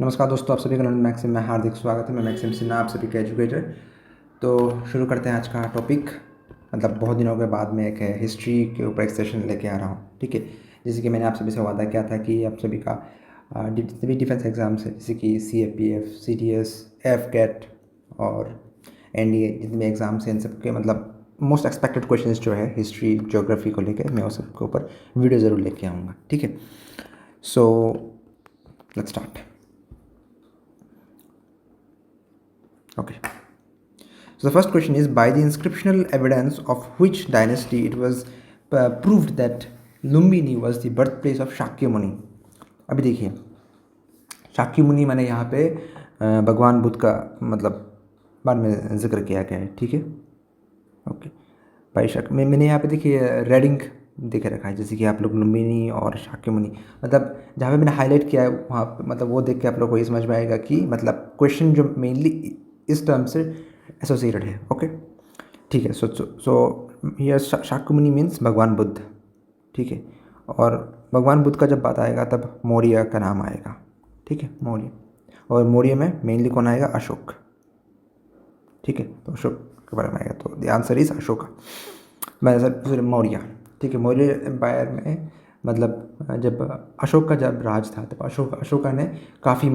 नमस्कार दोस्तों, आप सभी का लर्न मैक्सिम में हार्दिक स्वागत है। मैं मैक्सिम सिन्हा, आप सभी का एजुकेटर। तो शुरू करते हैं आज का टॉपिक। मतलब बहुत दिनों के बाद में एक हिस्ट्री के ऊपर एक सेशन लेके आ रहा हूँ, ठीक है। जैसे कि मैंने आप सभी से वादा किया था कि आप सभी का जितने भी डिफेंस एग्जाम्स है, जैसे कि CAPF, CTS, FCAT और NDA, जितने भी एग्जाम्स हैं इन सब के मतलब मोस्ट एक्सपेक्टेड क्वेश्चंस जो है हिस्ट्री ज्योग्राफी को लेकर, मैं उस सबके ऊपर वीडियो ज़रूर लेके आऊँगा, ठीक है। So let's start. Okay. So the first question is, by the inscriptional evidence of which dynasty it was proved that Lumbini was the birthplace of Shakyamuni। अभी देखिए, शाक्यमुनि मैंने यहाँ पे भगवान बुद्ध का मतलब बारे में जिक्र किया गया है, ठीक है। ओके, भाई मैंने यहाँ पे देखिए रेडिंग देखे रखा है, जैसे कि आप लोग लुम्बिनी और शाक्यमुनि मतलब जहाँ पे मैंने हाईलाइट किया है वहाँ पे मतलब वो देख के आप लोग को ये समझ में आएगा कि मतलब क्वेश्चन जो मेनली इस टर्म से एसोसिएटेड है। ओके, ठीक है। सो ये शाक्यमुनि मीन्स भगवान बुद्ध, ठीक है। और भगवान बुद्ध का जब बात आएगा तब मौर्य का नाम आएगा, ठीक है, मौर्य। और मौर्य में मेनली कौन आएगा? अशोक, ठीक है। तो अशोक के बारे में आएगा, तो द आंसर इज अशोका, मैं सर मौर्य, ठीक है। मौर्य एम्पायर में मतलब जब अशोक का जब राज था तब अशोका ने काफ़ी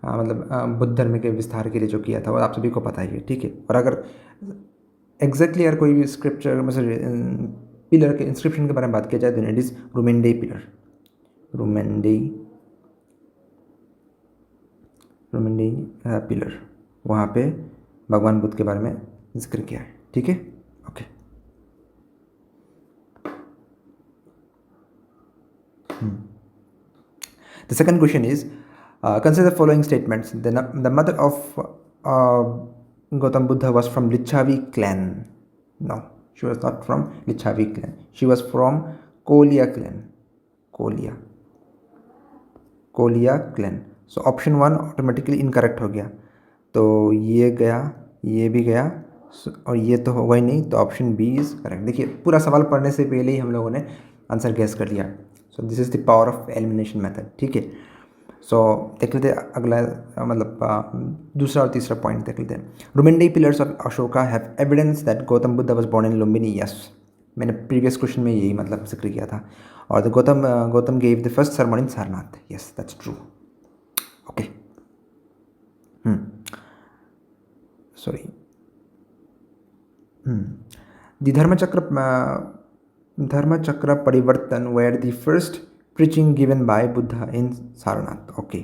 बुद्ध धर्म के विस्तार के लिए जो किया था वो आप सभी को पता ही है, ठीक है। और अगर एग्जैक्टली अगर कोई भी स्क्रिप्चर मतलब पिलर के इंस्क्रिप्शन के बारे में बात किया जाए तो इट इज़ रुमेंडेई पिलर, रुमेंडेई पिलर, वहाँ पे भगवान बुद्ध के बारे में जिक्र किया है, ठीक है। Okay, the second question is, consider the following statements. The mother of Gautam Buddha was from Lichavi clan. No, she was not from Lichavi clan. She was from Kolia clan. Koliya clan. So option 1 automatically incorrect हो गया, तो ये गया, ये भी गया, और ये तो होगा ही नहीं, तो ऑप्शन बी इज करेक्ट। देखिए, पूरा सवाल पढ़ने से पहले ही हम लोगों ने आंसर गैस कर लिया। So this is the power of elimination method, ठीक है। सो देख लेते हैं अगला दूसरा और तीसरा पॉइंट देख लेते हैं। Rummindei pillars of Ashoka have evidence that Gautam Buddha was born in Lumbini. Yes, मैंने प्रीवियस क्वेश्चन में यही मतलब जिक्र किया था। और the Gautam gave the first sermon in Sarnath. Yes, that's true. Okay, sorry, the Dharmachakra Parivartan were the first preaching given by Buddha in Sarnath. Okay,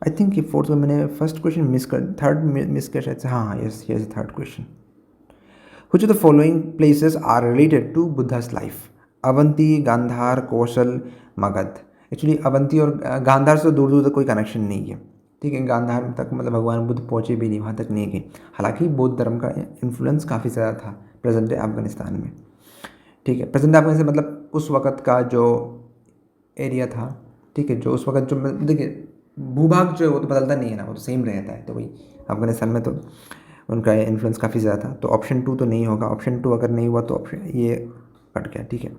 I think ये fourth में मैंने फर्स्ट क्वेश्चन मिस कर, थर्ड मिस किया शायद से। हाँ, yes, yes, third question. Which of the following places are related to Buddha's life? Avanti, Gandhara, Kaushal, Magadha. Actually Avanti और गांधार से दूर दूर तक कोई कनेक्शन नहीं है, ठीक है। गांधार तक मतलब भगवान बुद्ध पहुँचे भी नहीं, वहाँ तक नहीं गए। हालांकि बौद्ध धर्म का इन्फ्लुएंस काफ़ी ज़्यादा था प्रेजेंट डे अफगानिस्तान में, ठीक है। प्रेजेंट अफगानिस्तान मतलब उस वक़्त का जो एरिया था, ठीक है, जो उस वक्त जो देखिए भूभाग जो है वो तो बदलता नहीं है ना, वो तो सेम रहता है। तो वही अफगानिस्तान में तो उनका इन्फ्लुएंस काफ़ी ज़्यादा था। तो ऑप्शन 2 तो नहीं होगा। ऑप्शन 2 अगर नहीं हुआ तो ऑप्शन ये कट गया, ठीक है।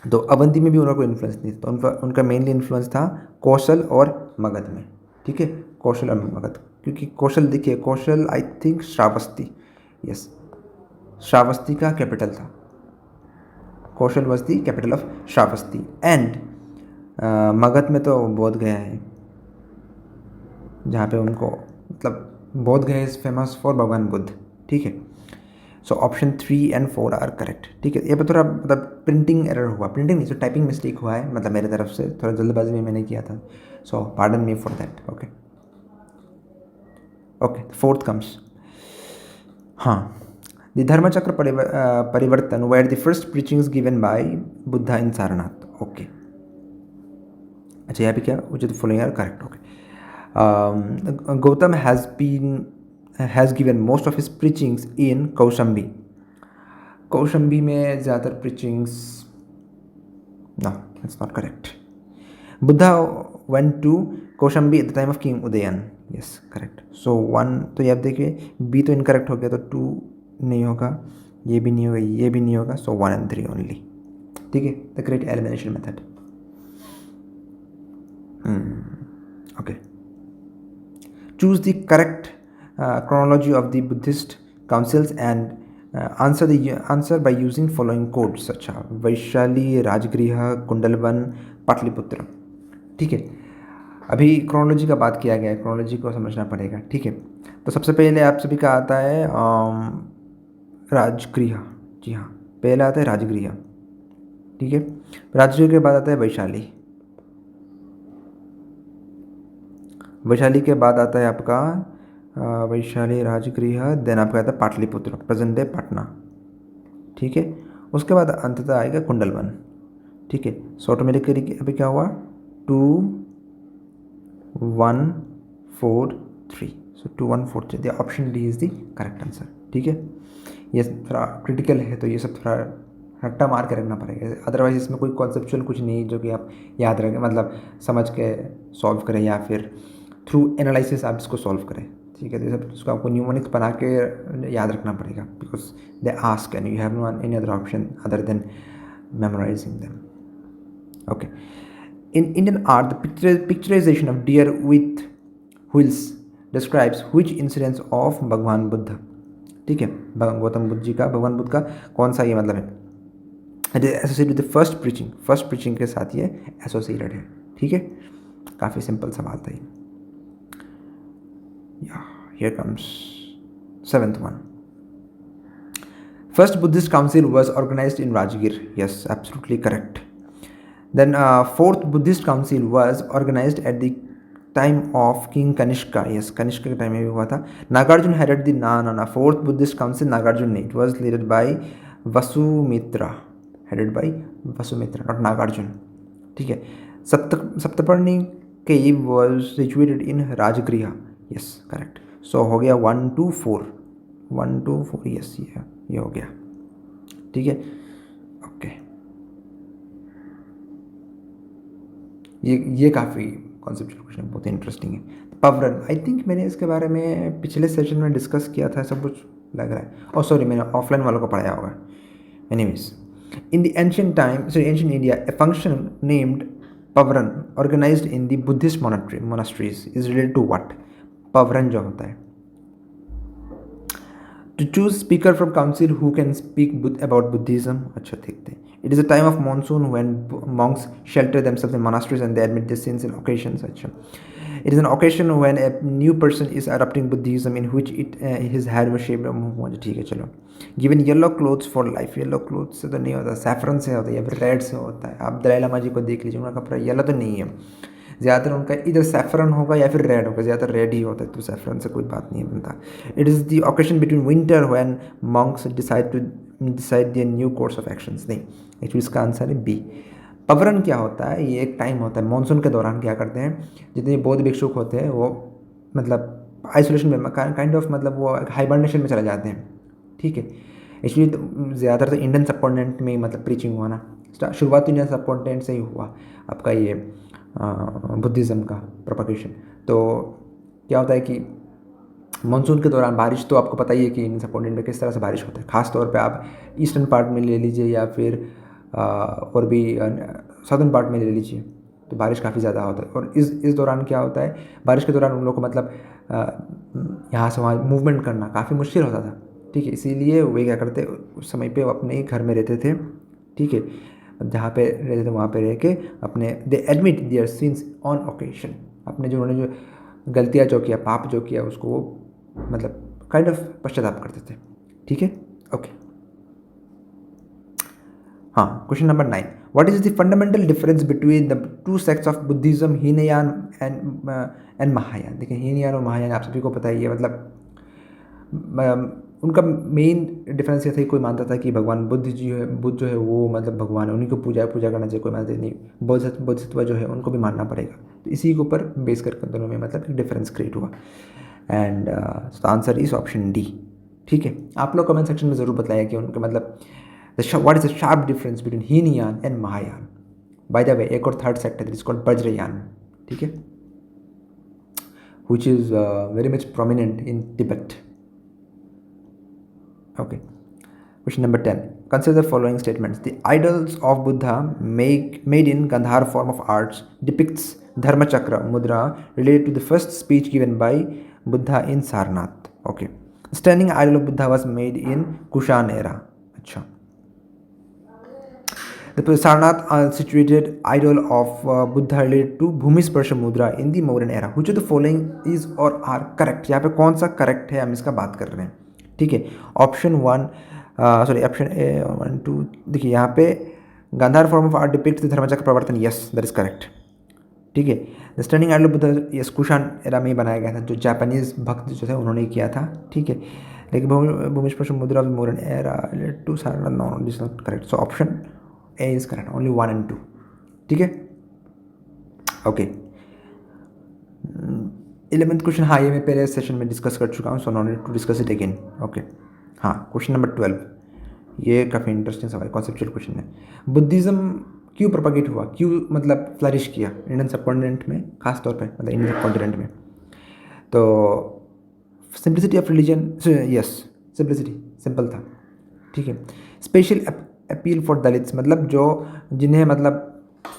तो अवंती में भी उनका कोई इन्फ्लुएंस नहीं था, तो उनका मेनली इन्फ्लुएंस था कौशल और मगध में, ठीक है। कौशल और मगध, क्योंकि कौशल देखिए, Kaushal I think Shravasti, yes, Shravasti का कैपिटल था। Kaushal was the capital of Shravasti. And Magadh में तो बोध गया है, जहाँ पे उनको मतलब बोध गया इज़ फेमस फॉर भगवान बुद्ध, ठीक है। So option 3 and 4 are correct, ठीक है। ये पर थोड़ा मतलब प्रिंटिंग एरर हुआ, प्रिंटिंग नहीं, तो टाइपिंग मिस्टेक हुआ है मतलब मेरे तरफ से, थोड़ा जल्दबाजी में मैंने किया था। So pardon me for that. Okay, okay, fourth comes. हाँ, the Dharmachakra Parivartan were the first preachings given by Buddha in Sarnath. Okay, अच्छा, यहाँ पे क्या उचित following are correct. Okay, Gautam has given most of his preachings in Kaushambi। Kaushambi में ज़्यादातर preachings, no, that's not correct। Buddha went to Kaushambi at the time of King Udayan। yes, correct। so 1 तो ये आप देखिए, B तो incorrect हो गया, तो 2 नहीं होगा, ये भी नहीं होगा, ये भी नहीं होगा। so 1 and 3 only, ठीक है। the great elimination method। Okay. Choose the correct chronology of the Buddhist councils and answer by using following codes. अच्छा, वैशाली, राजगृह, कुंडलवन, पाटलिपुत्र. ठीक है, अभी क्रोनोलॉजी का बात किया गया है, क्रोनोलॉजी को समझना पड़ेगा. ठीक है, तो सबसे पहले आप सभी का आता है राजगृह. जी हाँ, पहला आता है राजगृह. ठीक है, राजगृह के बाद आता है वैशाली. वैशाली के बाद आता है आपका वैशाली राजगृह, देन आपका आता है पाटलिपुत्र, प्रेजेंट डे पटना. ठीक है, उसके बाद अंततः आएगा कुंडलवन. ठीक है, सो ऑटोमेटिकली अभी क्या हुआ, 2 1 4 3. सो 2 1 4 3, the option D is the correct answer. ठीक है, ये थोड़ा क्रिटिकल है तो ये सब थोड़ा रट्टा मार के रखना पड़ेगा, अदरवाइज इसमें कोई कॉन्सेप्चुअल कुछ नहीं जो कि आप याद रखें, मतलब समझ के सॉल्व करें या फिर थ्रू एनालिसिस आप इसको सॉल्व करें. ठीक है, तो ये सब इसको आपको न्यूमोनिक्स बना के याद रखना पड़ेगा, because they ask and you have no any other option other than memorizing them. Okay, in Indian art, the picturization of deer with wheels describes which incidents of भगवान बुद्ध. ठीक है, गौतम बुद्ध जी का, भगवान बुद्ध का कौन सा ये मतलब है, it is associated with first preaching. First preaching के साथ ये एसोसिएटेड है. ठीक है, काफ़ी सिंपल सवाल था ये. Here comes seventh one. First Buddhist council was organized in Rajgir. Yes, absolutely correct. Then fourth Buddhist council was organized at the time of King Kanishka. Yes, Kanishka के टाइम में भी हुआ था. Nagarjuna headed the fourth Buddhist council. Nagarjuna ne, it was led by Vasumitra, headed by Vasumitra, not Nagarjuna. ठीक है, सप्तपर्णी cave was situated in Rajgriha. Yes, correct. So हो गया 1 2 4, 1 2 4. yes, ये हो गया. ठीक है, ओके. ये काफ़ी कॉन्सेप्चुअल क्वेश्चन, बहुत इंटरेस्टिंग है. पवरन, आई थिंक मैंने इसके बारे में पिछले सेशन में डिस्कस किया था, सब कुछ लग रहा है. और सॉरी, मैंने ऑफलाइन वालों को पढ़ाया होगा. Anyways, in the ancient time, sorry ancient India, a function named Pavaran organized in the Buddhist monasteries is related to what. Pavaran जो होता है, to choose speaker from council who can speak about Buddhism. अच्छा, देखते हैं. It is a time of monsoon when monks shelter themselves in monasteries and they admit their sins in occasions. अच्छा, it is an occasion when a new person is adopting Buddhism in which his hair was shaved. ठीक है, चलो. Given yellow clothes for life. yellow clothes से तो नहीं होता, saffron से होता है या फिर रेड से होता है. आप दलाई लामा जी को देख लीजिए, उनका कपड़ा येलो तो नहीं है, ज़्यादातर उनका इधर सैफरन होगा या फिर रेड होगा, ज़्यादातर रेड ही होता है, तो सैफरन से कोई बात नहीं बनता. It is the occasion between winter when monks decide their new course of actions. नहीं, एक्चुअली इसका आंसर है बी. पवरन क्या होता है, ये एक टाइम होता है मानसून के दौरान. क्या करते हैं, जितने बौद्ध भिक्षुक होते हैं वो मतलब आइसोलेशन में, काइंड ऑफ मतलब वो हाइबरनेशन में चले जाते हैं. ठीक है, एक्चुअली तो ज़्यादातर तो इंडियन सबकॉन्टिनेंट में ही मतलब प्रीचिंग हुआ ना, शुरुआत तो इंडियन सबकॉन्टिनेंट से ही हुआ आपका ये बुद्धिज़्म का प्रोपगेशन. तो क्या होता है कि मानसून के दौरान बारिश, तो आपको पता ही है कि इन सबकॉन्टिनेंट में किस तरह से बारिश होता है. ख़ास तौर पे आप ईस्टर्न पार्ट में ले लीजिए या फिर और भी साउदर्न पार्ट में ले लीजिए, तो बारिश काफ़ी ज़्यादा होता है. और इस दौरान क्या होता है, बारिश के दौरान उन लोग को मतलब यहाँ से वहाँ मूवमेंट करना काफ़ी मुश्किल होता था. ठीक है, इसीलिए वे क्या करते, उस समय पे वो अपने ही घर में रहते थे. ठीक है, जहाँ पे रहते थे वहाँ पे रह के अपने they admit their sins on occasion. अपने जो उन्होंने जो गलतियाँ जो किया, पाप जो किया, उसको वो मतलब काइंड ऑफ पश्चाताप करते थे. ठीक है, ओके. हाँ, question number 9. What is the fundamental difference between the two sects of Buddhism, Hinayana and Mahayana. देखिए, हीनयान और महायान आप सभी को पता ही है, मतलब उनका मेन डिफरेंस ये था कि कोई मानता था कि भगवान बुद्ध जो है वो मतलब भगवान है, उन्हीं को पूजा करना चाहिए, कोई मानता नहीं. बोधिसत्व जो है उनको भी मानना पड़ेगा. तो इसी के ऊपर बेस करके दोनों में मतलब एक डिफरेंस क्रिएट हुआ. And answer is option D. ठीक है, आप लोग कमेंट सेक्शन में ज़रूर बताइए कि उनके मतलब what is the sharp difference between Hinayana and Mahayana. By the way, एक और थर्ड सेक्ट है, इज कॉल्ड वज्रयान. ठीक है, which is very much prominent in Tibet. Okay. Question number 10. Consider the following statements. The idols of Buddha made in Gandhar form of arts depicts Dharmachakra mudra related to the first speech given by Buddha in Sarnath. Okay. Standing idol of Buddha was made in Kushan era. Achha. The Sarnath situated idol of Buddha related to Bhumisparsha mudra in the Mauryan era. Which of the following is or are correct? यहाँ पे कौन सा correct है हम इसका बात कर रहे हैं. ठीक है. ऑप्शन 1 सॉरी ऑप्शन ए 1 2 देखिए यहाँ पे Gandhara form of art depict Dharmachakra Pravartan. Yes that is correct. ठीक है. The standing idol of Buddha yes Kushan era में ही बनाया गया था, जो जापानीज भक्त जो थे उन्होंने किया था. ठीक है. लेकिन Bhumisparsha mudra of Mauryan era to Sarnath no this not correct. So option A is correct. Only 1 and 2. ठीक है. ओके. 11th क्वेश्चन हाँ ये मैं पहले सेशन में डिस्कस कर चुका हूँ, so no need to discuss it again. Okay. हाँ क्वेश्चन नंबर 12. ये काफ़ी इंटरेस्टिंग सवाल, कॉन्सेप्चुअल क्वेश्चन है. बुद्धिज़्म क्यों प्रोपागेट हुआ, क्यों मतलब फ्लरिश किया इंडियन सब कॉन्टिनेंट में, खास तौर पे मतलब इंडियन सब कॉन्टिनेंट में. तो simplicity of religion. Yes simplicity, simple था. ठीक है. स्पेशल अपील फॉर दलित्स, मतलब जो जिन्हें मतलब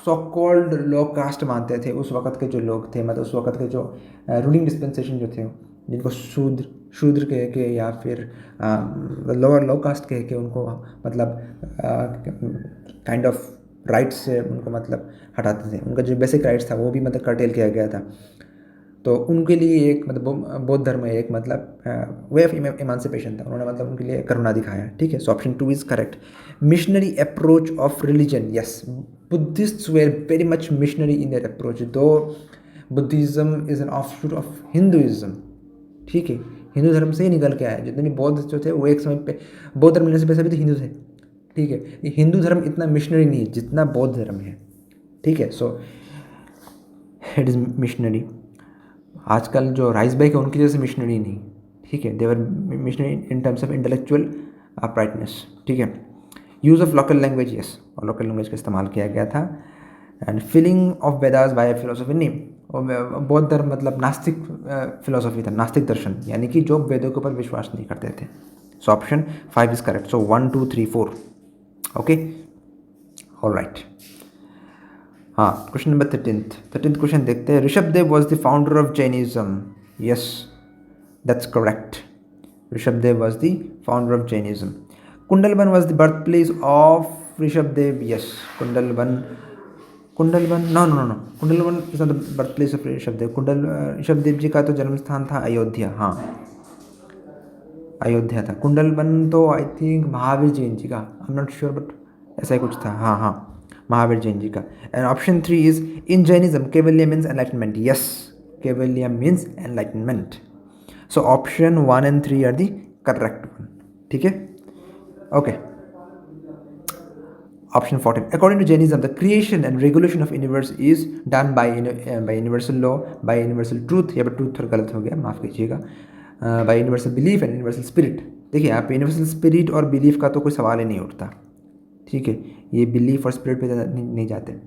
सो कॉल्ड लो कास्ट मानते थे उस वक़्त के जो लोग थे, मतलब उस वक़्त के जो रूलिंग डिस्पेंसेशन जो थे, जिनको शूद्र कह के या फिर लोअर लो कास्ट कह के उनको मतलब काइंड ऑफ राइट्स से उनको मतलब हटाते थे. उनका जो बेसिक राइट्स था वो भी मतलब कर्टेल किया गया था. तो उनके लिए एक मतलब बौद्ध धर्म में एक मतलब वे ऑफ इमांसिपेशन था. उन्होंने मतलब उनके लिए करुणा दिखाया. ठीक है. So option 2 is correct. Missionary approach of religion. Yes Buddhists were very much missionary in their approach, though Buddhism is an offshoot of Hinduism. ठीक है. हिंदू धर्म से ही निकल के आया. जितने भी बौद्ध जो थे वो एक समय पे बौद्ध धर्म मिलने से पहले भी तो हिंदू थे. ठीक है. ये हिंदू धर्म इतना मिशनरी नहीं है जितना बौद्ध धर्म है. ठीक है. So it is missionary. आजकल जो राइस बैक है उनकी जैसे मिशनरी नहीं. ठीक है. They were missionary in terms of intellectual uprightness. ठीक है. Use of local language. Yes और लोकल लैंग्वेज का इस्तेमाल किया गया था. And filling of Vedas by philosophy. नहीं, बौद्ध धर्म मतलब नास्तिक फिलोसफी था, नास्तिक दर्शन, यानी कि जो वेदों के ऊपर विश्वास नहीं करते थे. So option 5 is correct. So 1 2 3 4. Okay all right. हाँ क्वेश्चन नंबर 13th क्वेश्चन देखते हैं. Rishabhdev was the founder of Jainism. Yes that's correct. Rishabhdev was the founder of Jainism. Kundalvan was the birth place of Rishabhdev. Yes Kundalvan no Kundalvan is not the birth place of Rishabhdev. Rishabhdev ji का तो जन्म स्थान था अयोध्या. हाँ अयोध्या था. कुंडलवन तो आई थिंक महावीर जैन जी का, I am not sure but ऐसा ही कुछ था. हाँ महावीर जैन जी का. And option 3 is in Jainism Kaivalya means enlightenment. Yes Kaivalya means enlightenment. So option 1 and 3 are the correct one. ठीक है. Okay. Option 14. According to Jainism, the creation and regulation of universe is done by universal law, by universal truth. यहाँ पर truth थोड़ा गलत हो गया, माफ़ कीजिएगा. By universal belief and universal spirit. देखिए यहाँ पे universal spirit और belief का तो कोई सवाल ही नहीं उठता. ठीक है. ये belief और spirit पे नहीं जाते.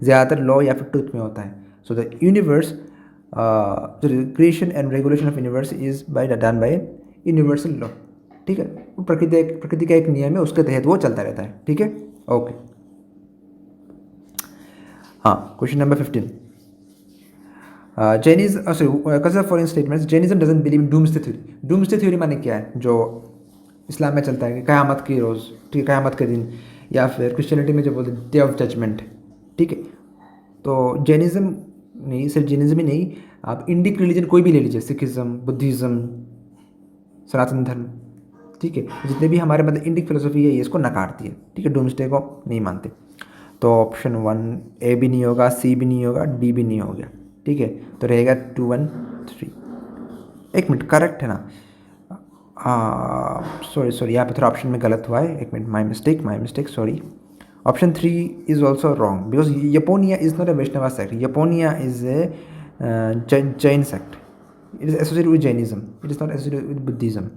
ज़्यादातर law या फिर truth में होता है. So the universe, the creation and regulation of universe is done by universal law. ठीक है. वो प्रकृति का एक नियम है, उसके तहत वो चलता रहता है. ठीक है. ओके. हाँ question number 15. Consider following statements. Jainism doesn't believe in doomsday theory. Doomsday theory माने क्या है, जो इस्लाम में चलता है कि क़यामत की रोज़, ठीक है, क़यामत के दिन, या फिर क्रिश्चियनिटी में जो बोलते हैं डे ऑफ जजमेंट. ठीक है. तो जैनिज्म नहीं, सिर्फ जैनिज्म ही नहीं, आप इंडिक रिलीजन कोई भी ले लीजिए, सिखिज़्म, बुद्धिज़्म, सनातन धर्म. ठीक है. जितने भी हमारे मतलब इंडिक फिलोसफी है ये इसको नकारती है. ठीक है. डूम्सडे को नहीं मानते. तो ऑप्शन 1 ए भी नहीं होगा, सी भी नहीं होगा, डी भी नहीं हो गया. ठीक है. तो रहेगा 2 1 3. एक मिनट, करेक्ट है ना. सॉरी यहाँ पे थोड़ा ऑप्शन में गलत हुआ है. एक मिनट, my mistake sorry. Option 3 is also wrong because Yapaniya is not a Vaishnava sect. Yapaniya is a Jain sect. It is associated with Jainism, it is not associated with Buddhism.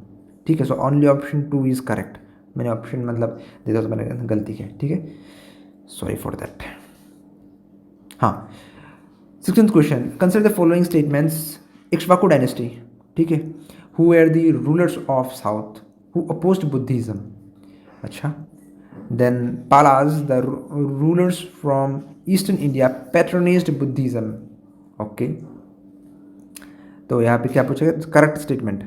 ठीक है. So only option 2 is correct. मैंने option मतलब दे दो तो मैंने गलती की. ठीक है. Sorry for that. हाँ 16th question. Consider the following statements. Ikshvaku dynasty. ठीक है. Who are the rulers of south who opposed Buddhism. अच्छा Then Palas, the rulers from eastern India, patronized Buddhism. Okay, तो यहाँ पे क्या पूछेगा, correct statement.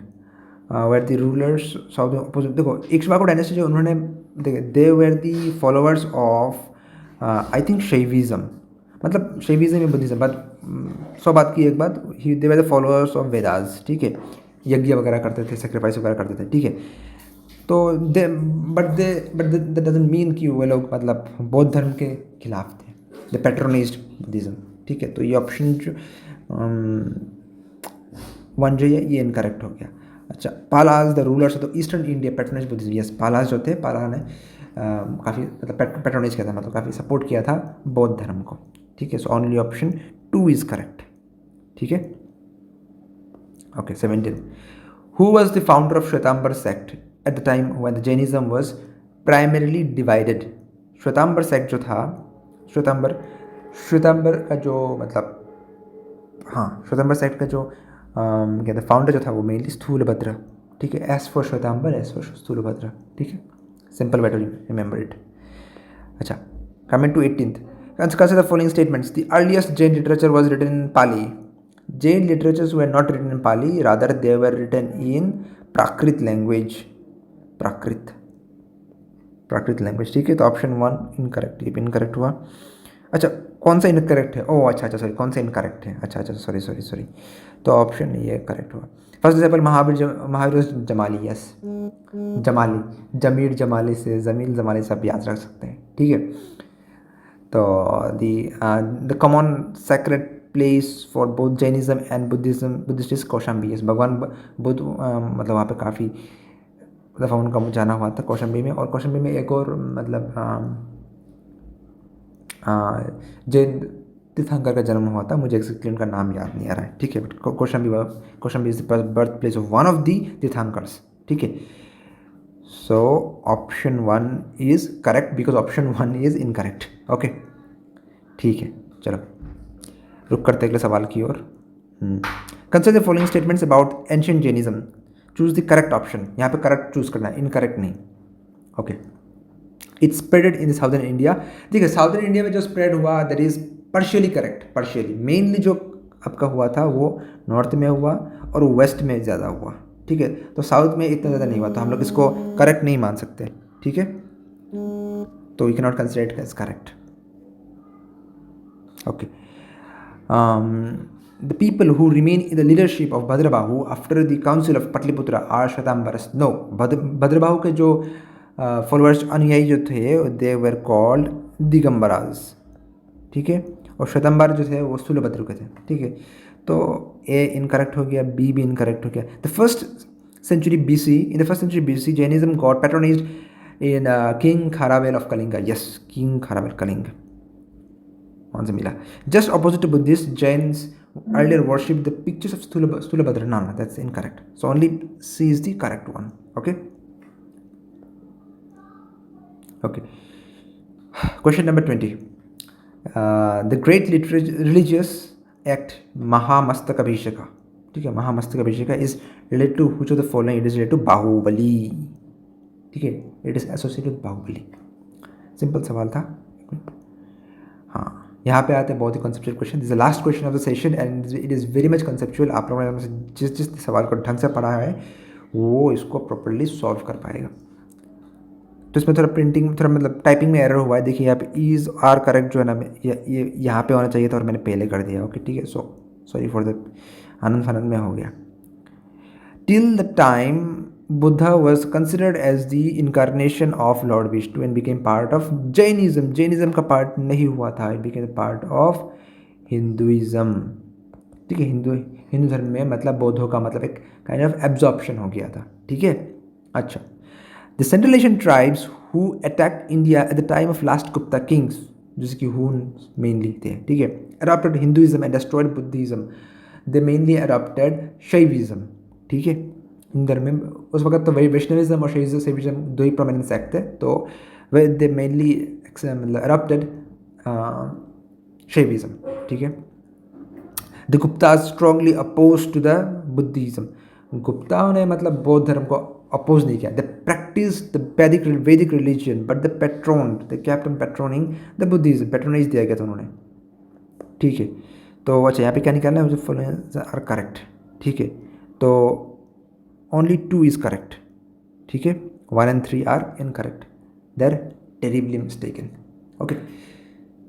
Were the rulers south opposite, देखो Ikshvaku dynasty जो उन्होंने, देखिए they were the followers of I think Shaivism, मतलब शैविज्म में बुद्धिज्म, बट सौ बात की एक बात, he they were the followers of Vedas, ठीक है, यज्ञ वगैरह करते थे, सेक्रीफाइस वगैरह करते थे, ठीक है। तो दे बट दैट डजंट मीन कि वो लोग मतलब बौद्ध धर्म के खिलाफ थे, द पैट्रोनाइज्ड बुद्धिज्म, ठीक है। तो ये ऑप्शन जो वन जो है ये इनकरेक्ट हो गया। अच्छा, Palas the rulers of the eastern India patronise Buddhism, yes Palas जो थे, पाला ने काफ़ी मतलब पैट्रोनाइज किया था, मतलब काफ़ी सपोर्ट किया था बौद्ध धर्म को, ठीक है। So only option 2 is correct, ठीक है। Okay, 17, who was the founder of Shwetambar sect at the time when the Jainism was primarily divided. Shwetambar sect जो था, श्वेतांबर का जो मतलब, हाँ श्वेतांबर सेक्ट का जो क्या था फाउंडर जो था वो मेनली स्थूलभद्र, ठीक है। S for Shvetambar, S for Sthulabhadra, ठीक है, simple way to remember it. अच्छा, coming to 18th, consider the following statements. The earliest Jain literature was written in Pali. Jain literatures were not written in Pali, rather they were written in Prakrit language. Prakrit language, ठीक है। तो option 1 incorrect, ये भी incorrect हुआ। अच्छा, कौन सा incorrect है, ओह अच्छा सॉरी, कौन सा इनकरेक्ट है, अच्छा सॉरी, तो ऑप्शन ये करेक्ट हुआ। First example Mahavir Jamali, yes Jamali, Jamir Jamali से जमील जमाली से आप याद रख सकते हैं, ठीक है। तो the common sacred place for both Jainism and Buddhist is Kaushambi, yes भगवान बुद्ध मतलब वहाँ पे काफ़ी दफ़ा उनका जाना हुआ था कौशाम्बी में, और कौशाम्बी में एक और मतलब जैन तीर्थंकर का जन्म हुआ था, मुझे एक्जैक्टली उनका नाम याद नहीं आ रहा है, ठीक है। But Kaushambi is the birth place of one of the tirthankars, ठीक है। So option 1 is correct because option 1 is incorrect, okay, ठीक है। चलो रुक करते अगले सवाल की ओर। Consider the following statements about ancient Jainism, choose the correct option, यहाँ पे करेक्ट चूज करना है, इनकरेक्ट नहीं, okay. It spreaded in southern India, ठीक है, साउदर्न इंडिया में जो स्प्रेड हुआ that is partially correct, partially, mainly जो आपका हुआ था वो नॉर्थ में हुआ और वेस्ट में ज़्यादा हुआ, ठीक है। तो साउथ में इतना ज़्यादा नहीं हुआ, तो हम लोग इसको करेक्ट नहीं मान सकते, ठीक है। तो we can not consider it as correct, okay. The people who remain in the leadership of Bhadrabahu after the council of Patliputra are Shwetambaras. No, Bhadrabahu के जो फॉलोअर्स अनुयायी जो थे दे वर कॉल्ड दिगंबराज, ठीक है। और श्वेतांबर जो थे वो स्थूलभद्र के थे, ठीक है। तो ए इनकरेक्ट हो गया, बी भी इनकरेक्ट हो गया। In the first century BC Jainism got patronized in king Kharavel of Kalinga, yes king Kharavel Kalinga, वहाँ से मिला। Just opposite to Buddhist, Jains earlier worshipped the pictures of Stulabhadra. No, that's incorrect. So only C is the correct one. Okay. Okay. Question number 20. The great religious act Mahamastakabhisheka. ठीक है, Mahamastakabhisheka is related to which of the following? It is related to Bahubali. ठीक है, it is associated with Bahubali. Simple सवाल था। हाँ, यहाँ पे आते हैं बहुत ही conceptual question. This is the last question of the session and it is very much conceptual. आप लोगों ने जिस सवाल को ढंग से पढ़ा है वो इसको प्रॉपर्ली सॉल्व कर पाएगा। तो इसमें थोड़ा प्रिंटिंग, थोड़ा मतलब टाइपिंग में एरर हुआ है। देखिए यहाँ पे इज आर करेक्ट जो है ना, ये यहाँ पे होना चाहिए था और मैंने पहले कर दिया, ओके ठीक है। सो सॉरी फॉर द आनंद फानंद में हो गया। Till the time Buddha was considered as the incarnation of Lord Vishnu and became part of Jainism. Jainism का part नहीं हुआ था, it became part of Hinduism. ठीक है, हिंदू धर्म में मतलब बौद्धों का मतलब एक काइंड ऑफ एब्जॉर्प्शन हो गया था, ठीक है। अच्छा, the Central Asian tribes who attacked India at the time of last Gupta kings, जैसे कि हून मेनली थे, ठीक है, adopted Hinduism and destroyed Buddhism. They mainly adopted Shaivism, ठीक है। हिंदू धर्म में उस वक्त तो वही वैष्णविज्म और शैविज्म दो ही प्रोमिनेंट सेक्ट थे, तो वे दे मेनली मतलब अडॉप्टेड शैविज्म, ठीक है। The Gupta strongly oppose to the Buddhism, गुप्ताओं ने मतलब बौद्ध धर्म को अपोज नहीं किया. The practice the Vedic religion but the patron the captain patroning the Buddhism. Patronize दिया गया था उन्होंने. ठीक है. तो अच्छा यहाँ पे क्या निकालना है मुझे. Following are correct. ठीक है. तो ओनली 2 इज़ करेक्ट. ठीक है. 1 and 3 are incorrect. They're terribly mistaken. Okay.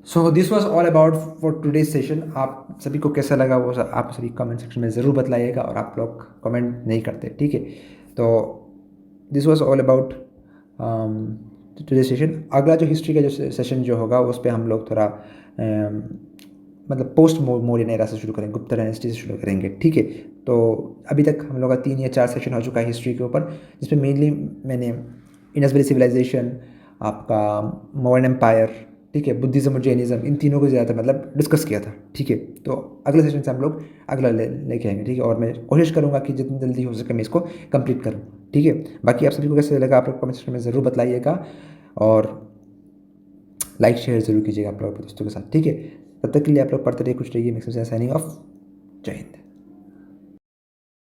So this was all about for today's session. आप सभी को कैसा लगा वो आप सभी कमेंट सेक्शन में ज़रूर बतलाइएगा. और आप लोग कमेंट नहीं करते. ठीक है. तो this was all about today session. अगला जो हिस्ट्री का जो सेशन जो होगा उस पर हम लोग थोड़ा मतलब पोस्ट मौर्यन एरा से शुरू करेंगे. गुप्ता डायनेस्टी से शुरू करेंगे. ठीक है. तो अभी तक हम लोग का 3 या 4 सेशन हो चुका है हिस्ट्री के ऊपर, जिसमें मेनली मैंने इंडस वैली सिविलाइजेशन, आपका मौर्यन एम्पायर, ठीक है, बुद्धिज़्म और जैनिज़्म, इन तीनों को ज़्यादा मतलब डिस्कस किया था. ठीक है. तो अगले सेशन से हम लोग अगला लेके आएंगे. ठीक है. और मैं कोशिश करूँगा कि जितनी जल्दी हो सके मैं इसको कंप्लीट करूँ. ठीक है. बाकी आप सभी को कैसे लगा आप लोग कमेंट सेक्शन में ज़रूर बताइएगा. और लाइक शेयर ज़रूर कीजिएगा आप लोग अपने दोस्तों के साथ. ठीक है. तब तक के लिए आप लोग पढ़ते रहिए, कुछ रहिए. Maximum signing off. जय हिंद.